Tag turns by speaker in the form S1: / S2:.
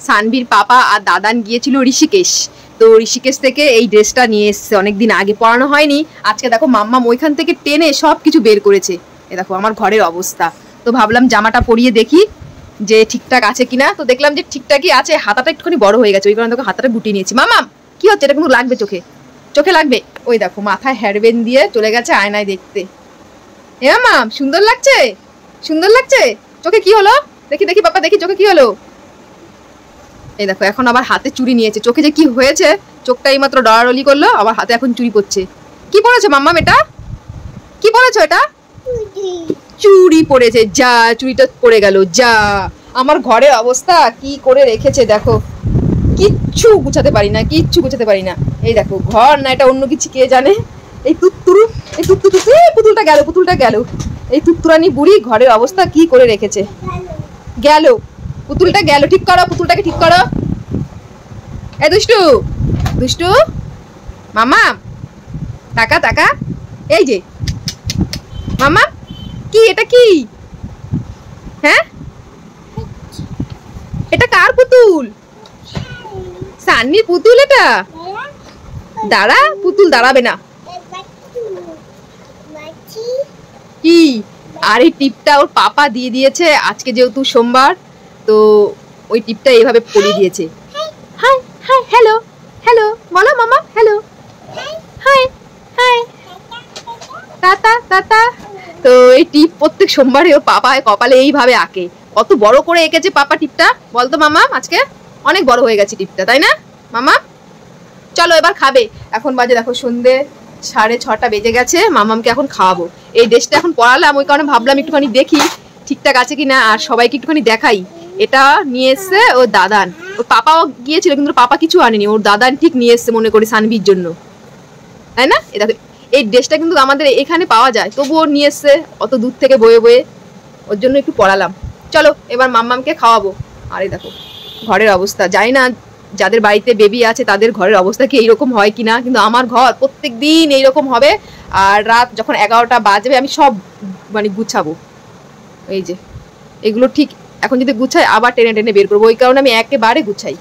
S1: সানভীর পাপা আর দাদান গিয়েছিল ঋষিকেশ। তো ঋষিকেশ থেকে এই ড্রেসটা নিয়ে এসছে, অনেকদিন আগে পরানো হয়নি। আজকে দেখো মাম্মাম ওইখান থেকে টেনে সব কিছু বের করেছে। এ দেখো আমার ঘরের অবস্থা। তো ভাবলাম জামাটা পরিয়ে দেখি যে ঠিকঠাক আছে কিনা। তো দেখলাম যে ঠিকঠাকই আছে, হাতাটা একটুখানি বড় হয়ে গেছে, ওই কারণে তোকে হাতাটা গুটিয়ে নিয়েছি। মামাম কি হচ্ছে, এটা কিন্তু লাগবে চোখে, চোখে লাগবে। ওই দেখো মাথায় হেয়ারব্যান্ড দিয়ে চলে গেছে আয়নায় দেখতে। এ মামাম সুন্দর লাগছে, সুন্দর লাগছে। চোখে কি হলো দেখি, দেখি পাপা দেখি চোখে কি হলো। এই দেখো এখন আবার হাতে চুড়ি নিয়েছে, চোখে যে কি হয়েছে, চোখটা এইমাত্র ডরাডলি করলো, আবার হাতে এখন চুড়ি পড়ছে। কি পড়েছে মাম্মাম, এটা কি পড়েছো? এটা চুড়ি পড়েছে, যা চুড়িটা পড়ে গেল যা। আমার ঘরের অবস্থা কি করে রেখেছে দেখো, কিচ্ছু গুছাতে পারি না, কিচ্ছু গুছাতে পারি না। এই দেখো ঘর না এটা অন্য কিছু কে জানে। এই তুত্তুরু, এই তুত্তুরু, পুতুলটা গেল, পুতুলটা গেল। এই তুত্তুরানি বুড়ি ঘরের অবস্থা কি করে রেখেছে। গেল পুতুলটা গেল, ঠিক করো পুতুলটাকে, ঠিক করো। এ দুষ্টু, দুষ্টু মামা টাকা টাকা, এই যে মামা কি এটা, কি হ্যাঁ এটা কার পুতুল? সান্নির পুতুল এটা। দাঁড়া, পুতুল দাঁড়াবে না। কি আর এই টিপটা ওর পাপা দিয়ে দিয়েছে, আজকে যেহেতু সোমবার তো ওই টিপটা এইভাবে পরিয়ে দিয়েছে। হাই হাই, হ্যালো হ্যালো বলো মামা, hello hi high, tata tata. তো এই টিপ প্রত্যেক সোমবারে ওর পাপা কপালে এইভাবে আঁকে। কত বড় করে এঁকেছে পাপা টিপটা বলতো মামা, আজকে অনেক বড় হয়ে গেছে টিপটা, তাই না মামা? চলো এবার খাবে। এখন বাজে দেখো সন্ধে 6:30 বেজে গেছে। মামামকে এখন খাওয়াবো। এই ড্রেসটা এখন পরালাম, ওই কারণে ভাবলাম একটুখানি দেখি ঠিকঠাক আছে কিনা, আর সবাইকে একটুখানি দেখাই। এটা নিয়ে এসছে ওর দাদান, ওর পাপাও গিয়েছিল কিন্তু পাপা কিছু আনেনি, ওর দাদান ঠিক নিয়ে এসছে মনে করি সানভির জন্য, তাই না? এটা এই ড্রেসটা কিন্তু আমাদের এখানে পাওয়া যায়, তবুও নিয়ে এসছে অত দূর থেকে বয়ে বয়ে, ওর জন্য একটু পরালাম। চলো এবার মাম্মামকে খাওয়াবো। আর এই দেখো ঘরের অবস্থা, জানি না যাদের বাড়িতে বেবি আছে তাদের ঘরের অবস্থা কি এইরকম হয় কিনা, কিন্তু আমার ঘর প্রত্যেক দিন এইরকম হবে। আর রাত যখন 11টা বাজবে আমি সব মানে গুছাবো। এই যে এগুলো ঠিক এখন যদি গুছাই আবার টেনে টেনে বের করবো, ওই কারণে আমি একেবারে গুছাই।